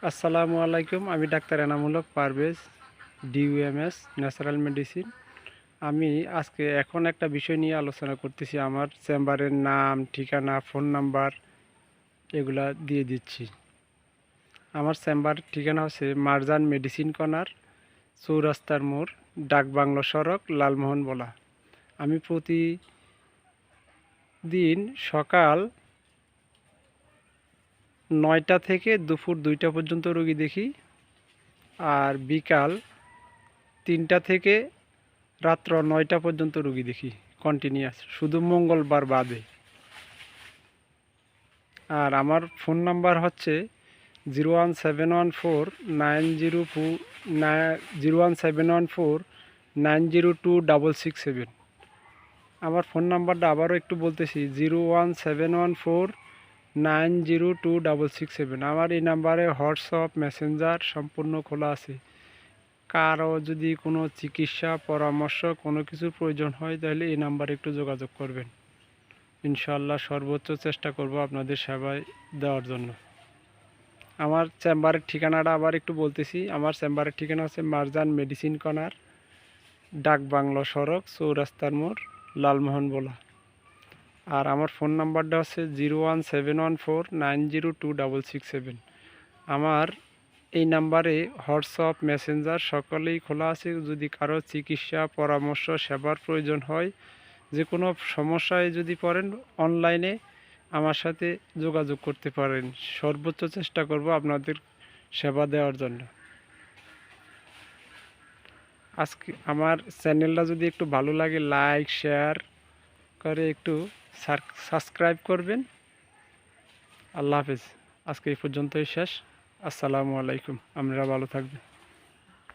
আসসালামু আলাইকুম। আমি doctor Enamul Haque Parvez, ডিউএমএস natural medicine. আমি আজকে এখন একটা বিষয় নিয়ে আলোচনা করতেছি। আমার চেম্বারের নাম, ঠিকানা, ফোন নাম্বার এগুলা দিয়ে দিচ্ছি। আমার চেম্বার ঠিকানা হচ্ছে মারজান মেডিসিন কর্নার, চৌরাস্তার মোড়, ডাকবাংলো সড়ক, লালমোহন বলা। আমি প্রতিদিন সকাল 9টা থেকে দুপুর 2টা পর্যন্ত রোগী দেখি, আর বিকাল 3টা থেকে রাত্র 9টা পর্যন্ত রুগী দেখি কন্টিনিউয়াস, শুধু মঙ্গলবার বাদে। আর আমার ফোন নাম্বার হচ্ছে 01714 আমার ফোন নাম্বারটা আবারও একটু বলতেছি, 01714 আমার এই নাম্বারে হোয়াটসঅ্যাপ মেসেঞ্জার সম্পূর্ণ খোলা আছে। কারো যদি কোনো চিকিৎসা পরামর্শ কোনো কিছুর প্রয়োজন হয় তাহলে এই নাম্বারে একটু যোগাযোগ করবেন। ইনশাআল্লাহ সর্বোচ্চ চেষ্টা করব আপনাদের সেবায় দেওয়ার জন্য। আমার চেম্বারের ঠিকানাটা আবার একটু বলতেছি। আমার চেম্বারের ঠিকানা হচ্ছে মারজান মেডিসিন কর্নার, ডাকবাংলো সড়ক, চৌরাস্তার মোড়, লালমোহন বলা। আর আমার ফোন নাম্বারটা হচ্ছে 01714902667। আমার এই নাম্বারে হোয়াটসঅ্যাপ মেসেঞ্জার সকলেই খোলা আছে। যদি কারো চিকিৎসা পরামর্শ সেবার প্রয়োজন হয়, যে কোনো সমস্যায় যদি পড়েন, অনলাইনে আমার সাথে যোগাযোগ করতে পারেন। সর্বোচ্চ চেষ্টা করব আপনাদের সেবা দেওয়ার জন্য। আজকে আমার চ্যানেলটা যদি একটু ভালো লাগে, লাইক শেয়ার করে একটু সাবস্ক্রাইব করবেন। আল্লাহ হাফেজ। আজকে এই পর্যন্তই শেষ। আসসালামু আলাইকুম। আপনারা ভালো থাকবেন।